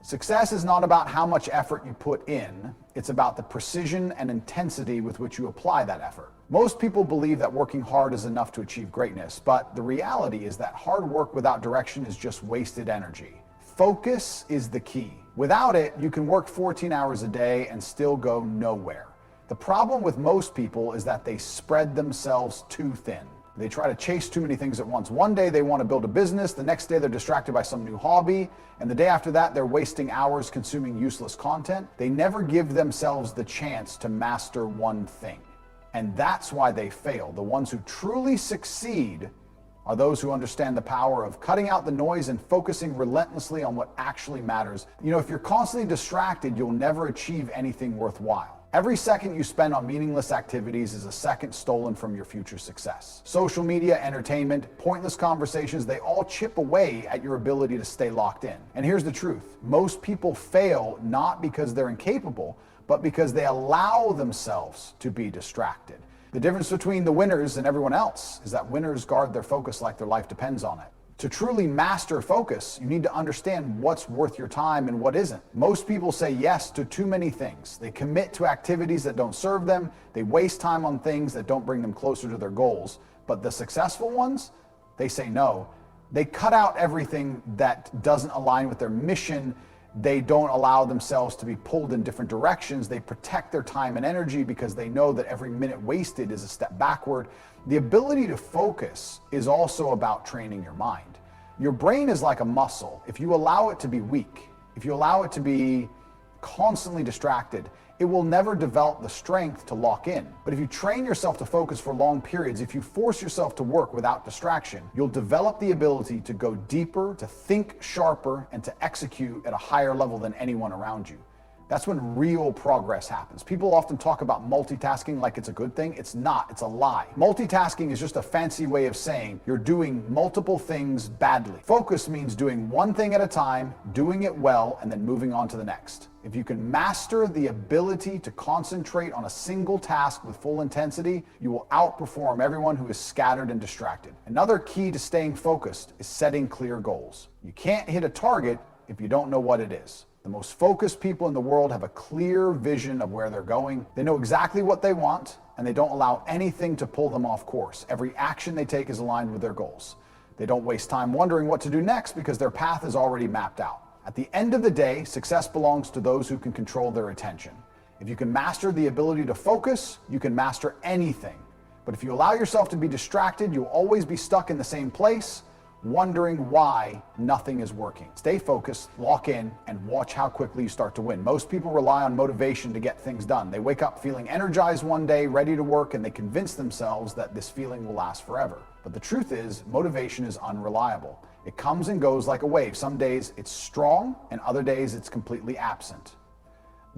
Success is not about how much effort you put in, it's about the precision and intensity with which you apply that effort. Most people believe that working hard is enough to achieve greatness, but the reality is that hard work without direction is just wasted energy. Focus is the key. Without it, you can work 14 hours a day and still go nowhere. The problem with most people is that they spread themselves too thin. They try to chase too many things at once. One day they want to build a business, the next day they're distracted by some new hobby, and the day after that they're wasting hours consuming useless content. They never give themselves the chance to master one thing. And that's why they fail. The ones who truly succeed are those who understand the power of cutting out the noise and focusing relentlessly on what actually matters. If you're constantly distracted, you'll never achieve anything worthwhile. Every second you spend on meaningless activities is a second stolen from your future success. Social media, entertainment, pointless conversations, they all chip away at your ability to stay locked in. And here's the truth. Most people fail not because they're incapable, but because they allow themselves to be distracted. The difference between the winners and everyone else is that winners guard their focus like their life depends on it. To truly master focus, you need to understand what's worth your time and what isn't. Most people say yes to too many things. They commit to activities that don't serve them. They waste time on things that don't bring them closer to their goals. But the successful ones, they say no. They cut out everything that doesn't align with their mission. They don't allow themselves to be pulled in different directions. They protect their time and energy because they know that every minute wasted is a step backward. The ability to focus is also about training your mind. Your brain is like a muscle. If you allow it to be weak, if you allow it to be constantly distracted, it will never develop the strength to lock in. But if you train yourself to focus for long periods, if you force yourself to work without distraction, you'll develop the ability to go deeper, to think sharper, and to execute at a higher level than anyone around you. That's when real progress happens. People often talk about multitasking like it's a good thing. It's not, it's a lie. Multitasking is just a fancy way of saying you're doing multiple things badly. Focus means doing one thing at a time, doing it well, and then moving on to the next. If you can master the ability to concentrate on a single task with full intensity, you will outperform everyone who is scattered and distracted. Another key to staying focused is setting clear goals. You can't hit a target if you don't know what it is. The most focused people in the world have a clear vision of where they're going. They know exactly what they want, and they don't allow anything to pull them off course. Every action they take is aligned with their goals. They don't waste time wondering what to do next because their path is already mapped out. At the end of the day, success belongs to those who can control their attention. If you can master the ability to focus, you can master anything. But if you allow yourself to be distracted, you'll always be stuck in the same place, wondering why nothing is working. Stay focused, lock in, and watch how quickly you start to win. Most people rely on motivation to get things done. They wake up feeling energized one day, ready to work, and they convince themselves that this feeling will last forever. But the truth is, motivation is unreliable. It comes and goes like a wave. Some days it's strong, and other days it's completely absent.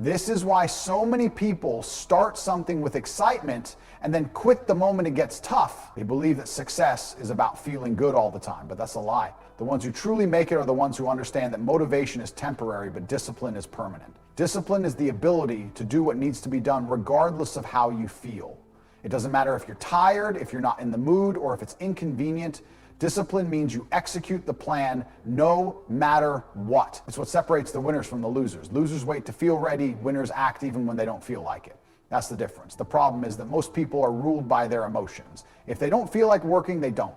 This is why so many people start something with excitement and then quit the moment it gets tough. They believe that success is about feeling good all the time, but that's a lie. The ones who truly make it are the ones who understand that motivation is temporary, but discipline is permanent. Discipline is the ability to do what needs to be done regardless of how you feel. It doesn't matter if you're tired, if you're not in the mood, or if it's inconvenient. Discipline means you execute the plan no matter what. It's what separates the winners from the losers. Losers wait to feel ready, winners act even when they don't feel like it. That's the difference. The problem is that most people are ruled by their emotions. If they don't feel like working, they don't.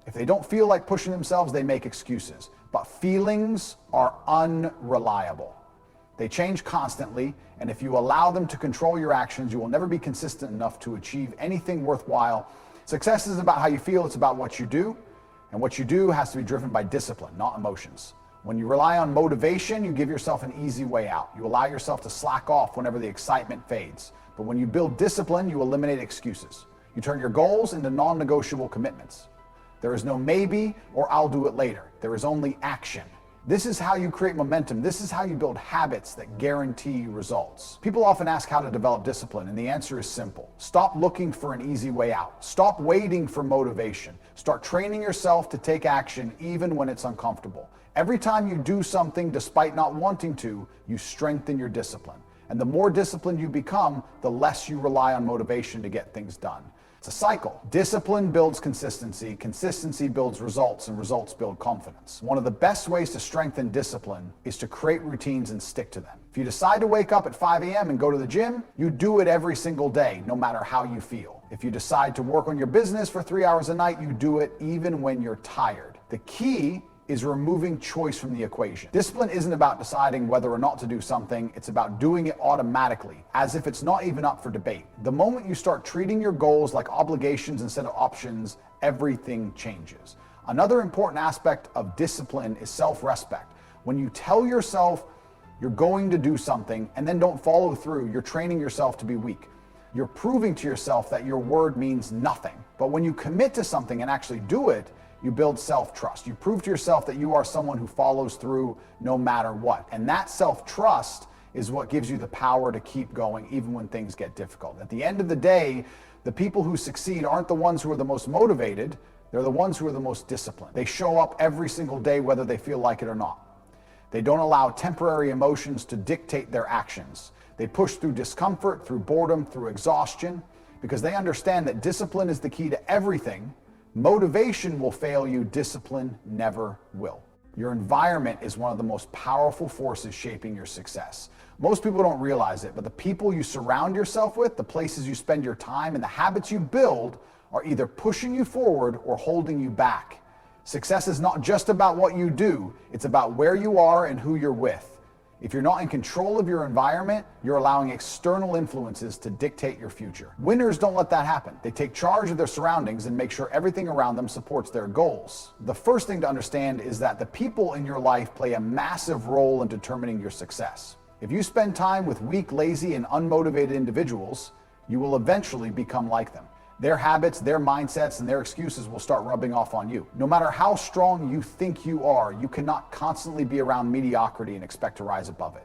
If they don't feel like pushing themselves, they make excuses. But feelings are unreliable. They change constantly, and if you allow them to control your actions, you will never be consistent enough to achieve anything worthwhile. Success isn't about how you feel, it's about what you do. And what you do has to be driven by discipline, not emotions. When you rely on motivation, you give yourself an easy way out. You allow yourself to slack off whenever the excitement fades. But when you build discipline, you eliminate excuses. You turn your goals into non-negotiable commitments. There is no maybe or I'll do it later. There is only action. This is how you create momentum. This is how you build habits that guarantee results. People often ask how to develop discipline, and the answer is simple. Stop looking for an easy way out. Stop waiting for motivation. Start training yourself to take action even when it's uncomfortable. Every time you do something despite not wanting to, you strengthen your discipline. And the more disciplined you become, the less you rely on motivation to get things done. It's a cycle. Discipline builds consistency, consistency builds results, and results build confidence. One of the best ways to strengthen discipline is to create routines and stick to them. If you decide to wake up at 5 a.m. and go to the gym, you do it every single day, no matter how you feel. If you decide to work on your business for 3 hours a night, you do it even when you're tired. The key is removing choice from the equation. Discipline isn't about deciding whether or not to do something, it's about doing it automatically, as if it's not even up for debate. The moment you start treating your goals like obligations instead of options, everything changes. Another important aspect of discipline is self-respect. When you tell yourself you're going to do something and then don't follow through, you're training yourself to be weak. You're proving to yourself that your word means nothing. But when you commit to something and actually do it, you build self-trust. You prove to yourself that you are someone who follows through no matter what. And that self-trust is what gives you the power to keep going even when things get difficult. At the end of the day, the people who succeed aren't the ones who are the most motivated, they're the ones who are the most disciplined. They show up every single day whether they feel like it or not. They don't allow temporary emotions to dictate their actions. They push through discomfort, through boredom, through exhaustion, because they understand that discipline is the key to everything. Motivation will fail you, discipline never will. Your environment is one of the most powerful forces shaping your success. Most people don't realize it, but the people you surround yourself with, the places you spend your time, and the habits you build are either pushing you forward or holding you back. Success is not just about what you do, it's about where you are and who you're with. If you're not in control of your environment, you're allowing external influences to dictate your future. Winners don't let that happen. They take charge of their surroundings and make sure everything around them supports their goals. The first thing to understand is that the people in your life play a massive role in determining your success. If you spend time with weak, lazy, and unmotivated individuals, you will eventually become like them. Their habits, their mindsets, and their excuses will start rubbing off on you. No matter how strong you think you are, you cannot constantly be around mediocrity and expect to rise above it.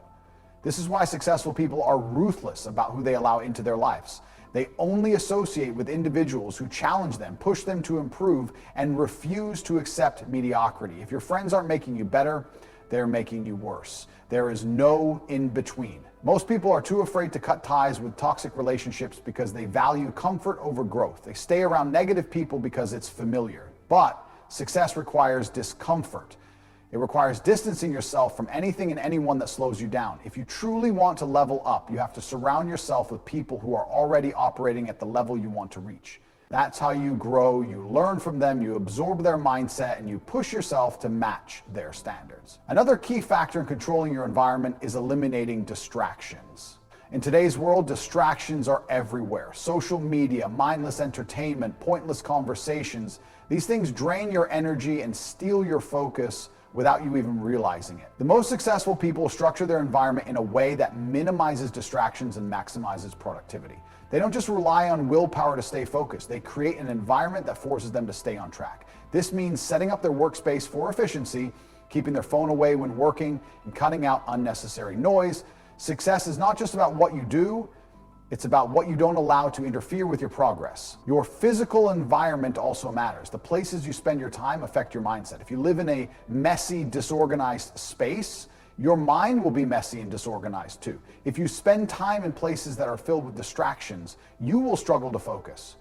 This is why successful people are ruthless about who they allow into their lives. They only associate with individuals who challenge them, push them to improve, and refuse to accept mediocrity. If your friends aren't making you better, they're making you worse. There is no in between. Most people are too afraid to cut ties with toxic relationships because they value comfort over growth. They stay around negative people because it's familiar. But success requires discomfort. It requires distancing yourself from anything and anyone that slows you down. If you truly want to level up, you have to surround yourself with people who are already operating at the level you want to reach. That's how you grow, you learn from them, you absorb their mindset, and you push yourself to match their standards. Another key factor in controlling your environment is eliminating distractions. In today's world, distractions are everywhere. Social media, mindless entertainment, pointless conversations. These things drain your energy and steal your focus without you even realizing it. The most successful people structure their environment in a way that minimizes distractions and maximizes productivity. They don't just rely on willpower to stay focused. They create an environment that forces them to stay on track. This means setting up their workspace for efficiency, keeping their phone away when working, and cutting out unnecessary noise. Success is not just about what you do, it's about what you don't allow to interfere with your progress. Your physical environment also matters. The places you spend your time affect your mindset. If you live in a messy, disorganized space, your mind will be messy and disorganized too. If you spend time in places that are filled with distractions, you will struggle to focus.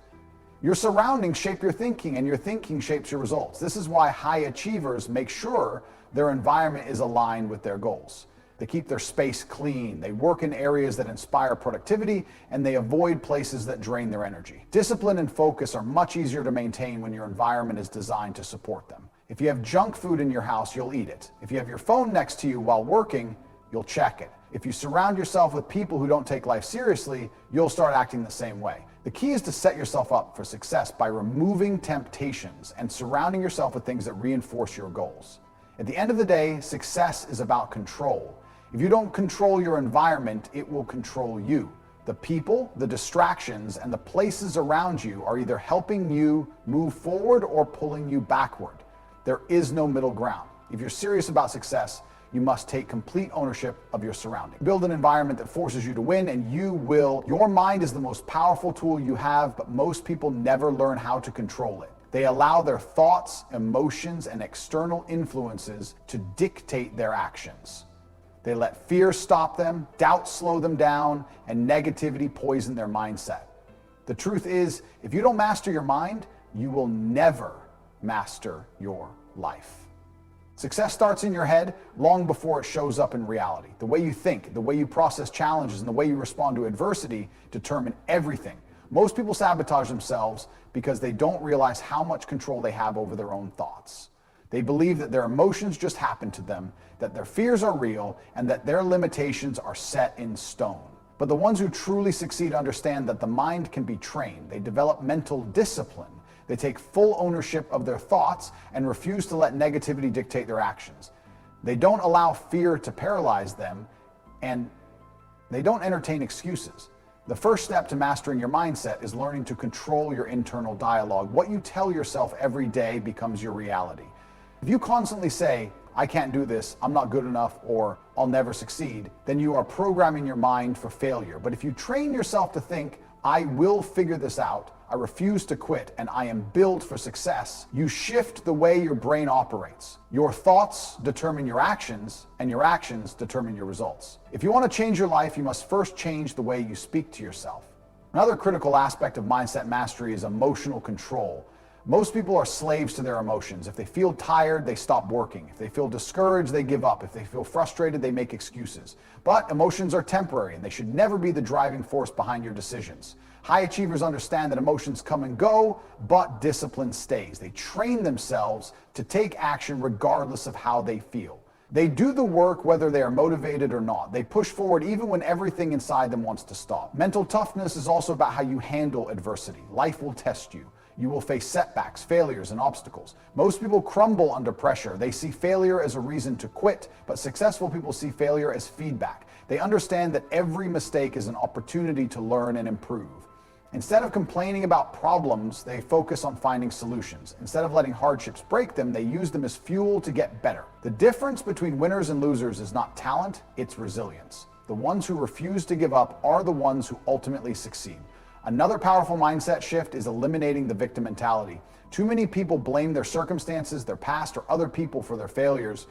Your surroundings shape your thinking, and your thinking shapes your results. This is why high achievers make sure their environment is aligned with their goals. They keep their space clean, they work in areas that inspire productivity, and they avoid places that drain their energy. Discipline and focus are much easier to maintain when your environment is designed to support them. If you have junk food in your house, you'll eat it. If you have your phone next to you while working, you'll check it. If you surround yourself with people who don't take life seriously, you'll start acting the same way. The key is to set yourself up for success by removing temptations and surrounding yourself with things that reinforce your goals. At the end of the day, success is about control. If you don't control your environment, it will control you. The people, the distractions, and the places around you are either helping you move forward or pulling you backward. There is no middle ground. If you're serious about success, you must take complete ownership of your surroundings. Build an environment that forces you to win, and you will. Your mind is the most powerful tool you have, but most people never learn how to control it. They allow their thoughts, emotions, and external influences to dictate their actions. They let fear stop them, doubt slow them down, and negativity poison their mindset. The truth is, if you don't master your mind, you will never master your life. Success starts in your head long before it shows up in reality. The way you think, the way you process challenges, and the way you respond to adversity determine everything. Most people sabotage themselves because they don't realize how much control they have over their own thoughts. They believe that their emotions just happen to them, that their fears are real, and that their limitations are set in stone. But the ones who truly succeed understand that the mind can be trained. They develop mental discipline. They take full ownership of their thoughts and refuse to let negativity dictate their actions. They don't allow fear to paralyze them, and they don't entertain excuses. The first step to mastering your mindset is learning to control your internal dialogue. What you tell yourself every day becomes your reality. If you constantly say, I can't do this, I'm not good enough, or I'll never succeed, then you are programming your mind for failure. But if you train yourself to think, I will figure this out, I refuse to quit, and I am built for success, you shift the way your brain operates. Your thoughts determine your actions, and your actions determine your results. If you want to change your life, you must first change the way you speak to yourself. Another critical aspect of mindset mastery is emotional control. Most people are slaves to their emotions. If they feel tired, they stop working. If they feel discouraged, they give up. If they feel frustrated, they make excuses. But emotions are temporary, and they should never be the driving force behind your decisions. High achievers understand that emotions come and go, but discipline stays. They train themselves to take action regardless of how they feel. They do the work whether they are motivated or not. They push forward even when everything inside them wants to stop. Mental toughness is also about how you handle adversity. Life will test you. You will face setbacks, failures, and obstacles. Most people crumble under pressure. They see failure as a reason to quit, but successful people see failure as feedback. They understand that every mistake is an opportunity to learn and improve. Instead of complaining about problems, they focus on finding solutions. Instead of letting hardships break them, they use them as fuel to get better. The difference between winners and losers is not talent, it's resilience. The ones who refuse to give up are the ones who ultimately succeed. Another powerful mindset shift is eliminating the victim mentality. Too many people blame their circumstances, their past, or other people for their failures.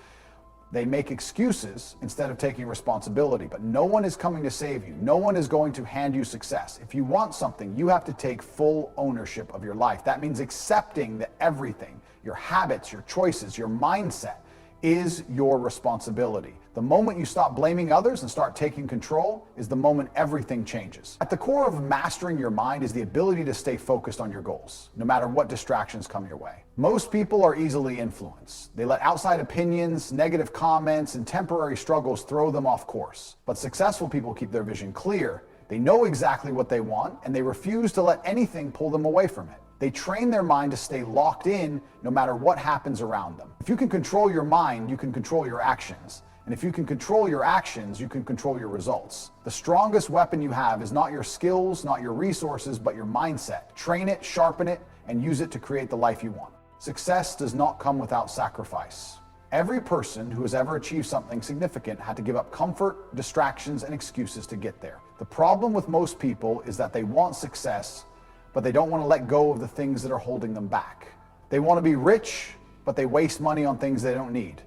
They make excuses instead of taking responsibility, but no one is coming to save you. No one is going to hand you success. If you want something, you have to take full ownership of your life. That means accepting that everything, your habits, your choices, your mindset, is your responsibility. The moment you stop blaming others and start taking control is the moment everything changes. At the core of mastering your mind is the ability to stay focused on your goals, no matter what distractions come your way. Most people are easily influenced. They let outside opinions, negative comments, and temporary struggles throw them off course. But successful people keep their vision clear. They know exactly what they want, and they refuse to let anything pull them away from it. They train their mind to stay locked in no matter what happens around them. If you can control your mind, you can control your actions. And if you can control your actions, you can control your results. The strongest weapon you have is not your skills, not your resources, but your mindset. Train it, sharpen it, and use it to create the life you want. Success does not come without sacrifice. Every person who has ever achieved something significant had to give up comfort, distractions, and excuses to get there. The problem with most people is that they want success, but they don't want to let go of the things that are holding them back. They want to be rich, but they waste money on things they don't need.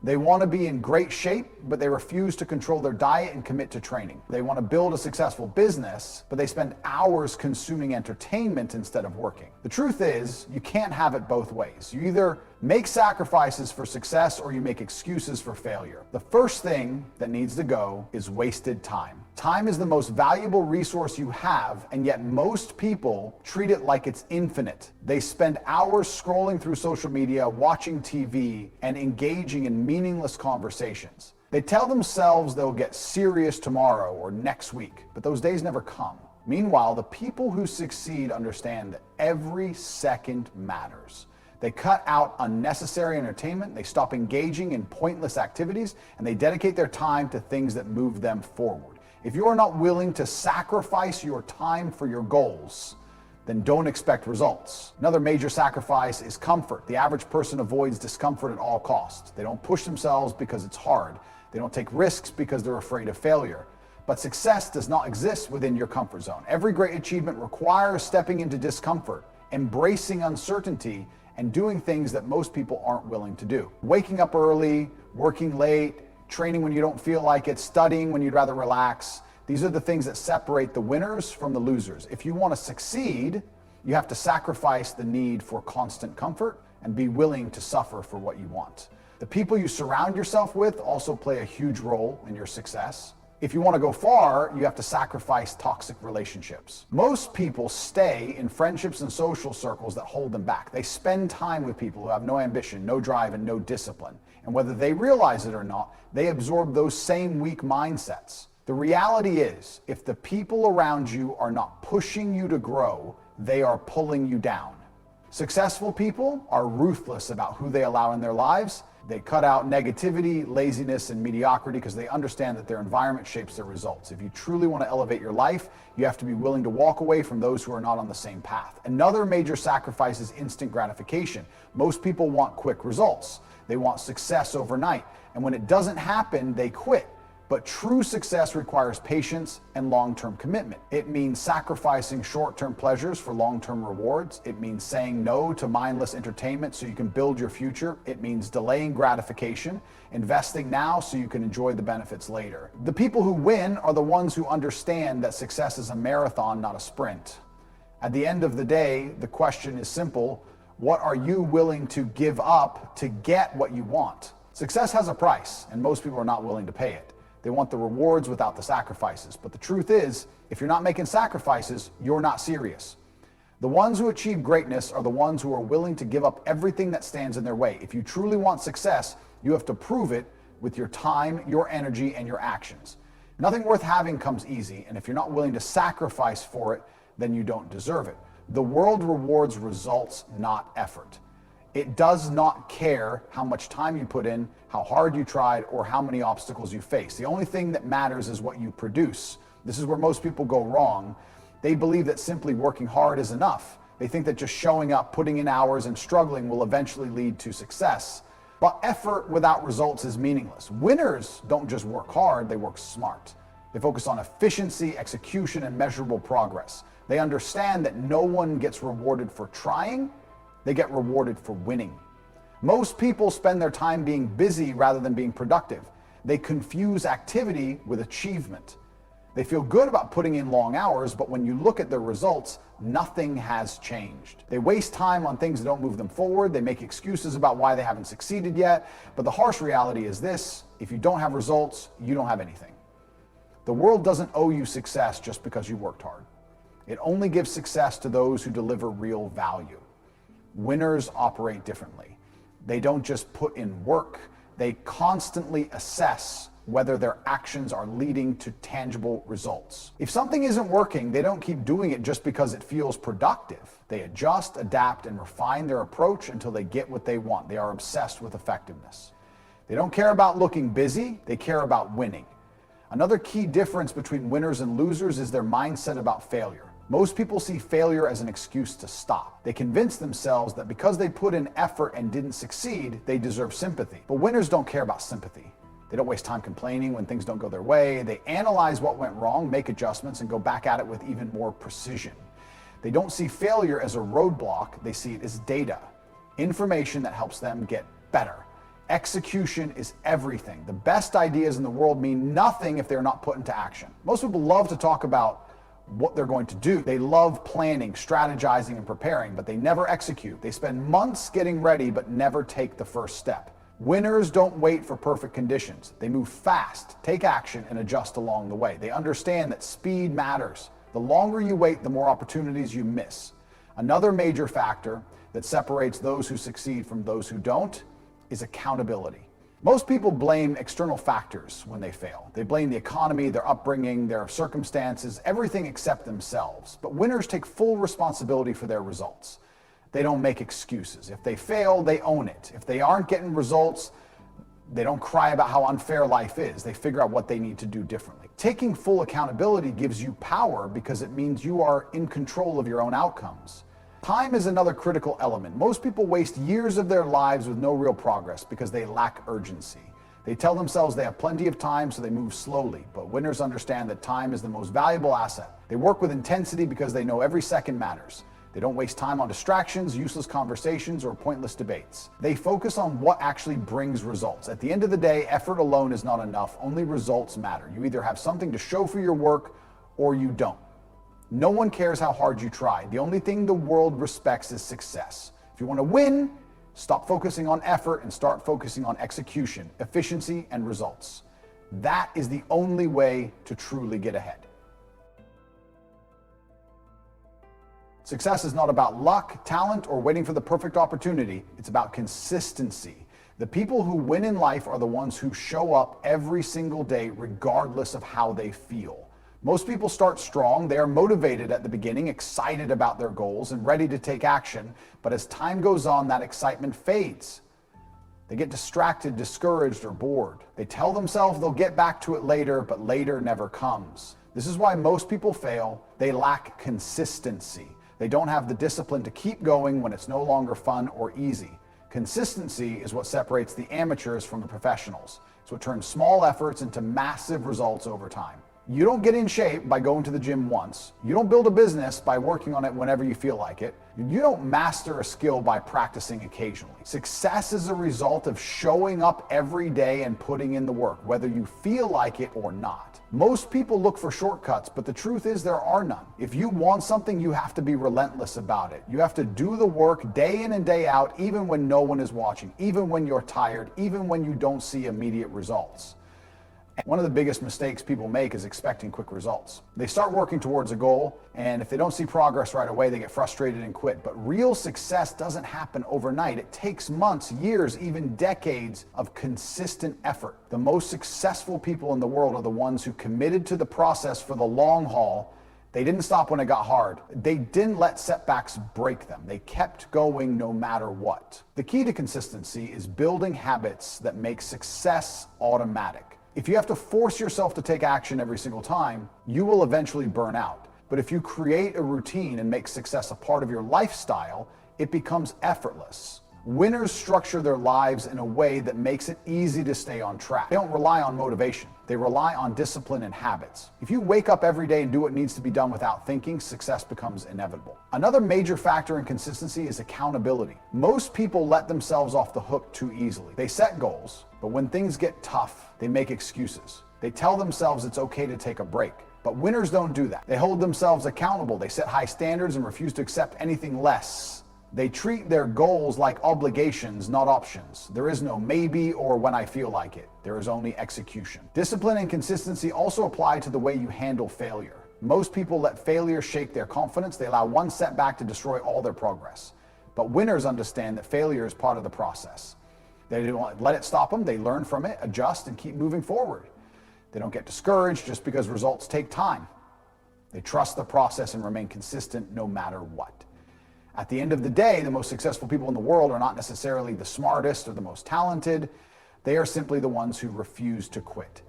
They want to be in great shape, but they refuse to control their diet and commit to training. They want to build a successful business, but they spend hours consuming entertainment instead of working. The truth is, you can't have it both ways. You either make sacrifices for success or you make excuses for failure. The first thing that needs to go is wasted time. Time is the most valuable resource you have, and yet most people treat it like it's infinite. They spend hours scrolling through social media, watching TV, and engaging in meaningless conversations. They tell themselves they'll get serious tomorrow or next week, but those days never come. Meanwhile, the people who succeed understand that every second matters. They cut out unnecessary entertainment, they stop engaging in pointless activities, and they dedicate their time to things that move them forward. If you are not willing to sacrifice your time for your goals, then don't expect results. Another major sacrifice is comfort. The average person avoids discomfort at all costs. They don't push themselves because it's hard. They don't take risks because they're afraid of failure. But success does not exist within your comfort zone. Every great achievement requires stepping into discomfort, embracing uncertainty, and doing things that most people aren't willing to do. Waking up early, working late, training when you don't feel like it, studying when you'd rather relax. These are the things that separate the winners from the losers. If you want to succeed, you have to sacrifice the need for constant comfort and be willing to suffer for what you want. The people you surround yourself with also play a huge role in your success. If you want to go far, you have to sacrifice toxic relationships. Most people stay in friendships and social circles that hold them back. They spend time with people who have no ambition, no drive, and no discipline. And whether they realize it or not, they absorb those same weak mindsets. The reality is, if the people around you are not pushing you to grow, they are pulling you down. Successful people are ruthless about who they allow in their lives. They cut out negativity, laziness, and mediocrity because they understand that their environment shapes their results. If you truly want to elevate your life, you have to be willing to walk away from those who are not on the same path. Another major sacrifice is instant gratification. Most people want quick results. They want success overnight. And when it doesn't happen, they quit. But true success requires patience and long-term commitment. It means sacrificing short-term pleasures for long-term rewards. It means saying no to mindless entertainment so you can build your future. It means delaying gratification, investing now so you can enjoy the benefits later. The people who win are the ones who understand that success is a marathon, not a sprint. At the end of the day, the question is simple: what are you willing to give up to get what you want? Success has a price, and most people are not willing to pay it. They want the rewards without the sacrifices. But the truth is, if you're not making sacrifices, you're not serious. The ones who achieve greatness are the ones who are willing to give up everything that stands in their way. If you truly want success, you have to prove it with your time, your energy, and your actions. Nothing worth having comes easy, and if you're not willing to sacrifice for it, then you don't deserve it. The world rewards results, not effort. It does not care how much time you put in, how hard you tried, or how many obstacles you face. The only thing that matters is what you produce. This is where most people go wrong. They believe that simply working hard is enough. They think that just showing up, putting in hours, and struggling will eventually lead to success. But effort without results is meaningless. Winners don't just work hard, they work smart. They focus on efficiency, execution, and measurable progress. They understand that no one gets rewarded for trying. They get rewarded for winning. Most people spend their time being busy rather than being productive. They confuse activity with achievement. They feel good about putting in long hours, but when you look at their results, nothing has changed. They waste time on things that don't move them forward. They make excuses about why they haven't succeeded yet. But the harsh reality is this: if you don't have results, you don't have anything. The world doesn't owe you success just because you worked hard. It only gives success to those who deliver real value. Winners operate differently. They don't just put in work. They constantly assess whether their actions are leading to tangible results. If something isn't working, they don't keep doing it just because it feels productive. They adjust, adapt, and refine their approach until they get what they want. They are obsessed with effectiveness. They don't care about looking busy. They care about winning. Another key difference between winners and losers is their mindset about failure. Most people see failure as an excuse to stop. They convince themselves that because they put in effort and didn't succeed, they deserve sympathy. But winners don't care about sympathy. They don't waste time complaining when things don't go their way. They analyze what went wrong, make adjustments, and go back at it with even more precision. They don't see failure as a roadblock. They see it as data, information that helps them get better. Execution is everything. The best ideas in the world mean nothing if they're not put into action. Most people love to talk about what they're going to do. They love planning, strategizing, and preparing, but they never execute. They spend months getting ready, but never take the first step. Winners don't wait for perfect conditions. They move fast, take action, and adjust along the way. They understand that speed matters. The longer you wait, the more opportunities you miss. Another major factor that separates those who succeed from those who don't is accountability. Most people blame external factors when they fail. They blame the economy, their upbringing, their circumstances, everything except themselves. But winners take full responsibility for their results. They don't make excuses. If they fail, they own it. If they aren't getting results, they don't cry about how unfair life is. They figure out what they need to do differently. Taking full accountability gives you power because it means you are in control of your own outcomes. Time is another critical element. Most people waste years of their lives with no real progress because they lack urgency. They tell themselves they have plenty of time, so they move slowly. But winners understand that time is the most valuable asset. They work with intensity because they know every second matters. They don't waste time on distractions, useless conversations, or pointless debates. They focus on what actually brings results. At the end of the day, effort alone is not enough. Only results matter. You either have something to show for your work or you don't. No one cares how hard you try. The only thing the world respects is success. If you want to win, stop focusing on effort and start focusing on execution, efficiency, and results. That is the only way to truly get ahead. Success is not about luck, talent, or waiting for the perfect opportunity. It's about consistency. The people who win in life are the ones who show up every single day regardless of how they feel. Most people start strong. They are motivated at the beginning, excited about their goals, and ready to take action. But as time goes on, that excitement fades. They get distracted, discouraged, or bored. They tell themselves they'll get back to it later, but later never comes. This is why most people fail. They lack consistency. They don't have the discipline to keep going when it's no longer fun or easy. Consistency is what separates the amateurs from the professionals. It's what turns small efforts into massive results over time. You don't get in shape by going to the gym once. You don't build a business by working on it whenever you feel like it. You don't master a skill by practicing occasionally. Success is a result of showing up every day and putting in the work, whether you feel like it or not. Most people look for shortcuts, but the truth is there are none. If you want something, you have to be relentless about it. You have to do the work day in and day out, even when no one is watching, even when you're tired, even when you don't see immediate results. One of the biggest mistakes people make is expecting quick results. They start working towards a goal, and if they don't see progress right away, they get frustrated and quit. But real success doesn't happen overnight. It takes months, years, even decades of consistent effort. The most successful people in the world are the ones who committed to the process for the long haul. They didn't stop when it got hard. They didn't let setbacks break them. They kept going no matter what. The key to consistency is building habits that make success automatic. If you have to force yourself to take action every single time, you will eventually burn out. But if you create a routine and make success a part of your lifestyle, it becomes effortless. Winners structure their lives in a way that makes it easy to stay on track. They don't rely on motivation. They rely on discipline and habits. If you wake up every day and do what needs to be done without thinking, success becomes inevitable. Another major factor in consistency is accountability. Most people let themselves off the hook too easily. They set goals, but when things get tough, they make excuses. They tell themselves it's okay to take a break. But winners don't do that. They hold themselves accountable. They set high standards and refuse to accept anything less. They treat their goals like obligations, not options. There is no maybe or when I feel like it. There is only execution. Discipline and consistency also apply to the way you handle failure. Most people let failure shake their confidence. They allow one setback to destroy all their progress. But winners understand that failure is part of the process. They don't let it stop them. They learn from it, adjust, and keep moving forward. They don't get discouraged just because results take time. They trust the process and remain consistent no matter what. At the end of the day, the most successful people in the world are not necessarily the smartest or the most talented. They are simply the ones who refuse to quit.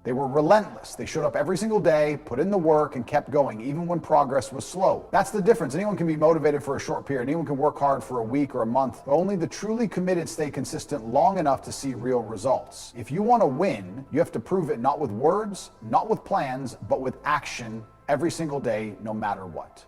They were relentless. They showed up every single day, put in the work, and kept going, even when progress was slow. That's the difference. Anyone can be motivated for a short period. Anyone can work hard for a week or a month. But only the truly committed stay consistent long enough to see real results. If you want to win, you have to prove it not with words, not with plans, but with action every single day, no matter what.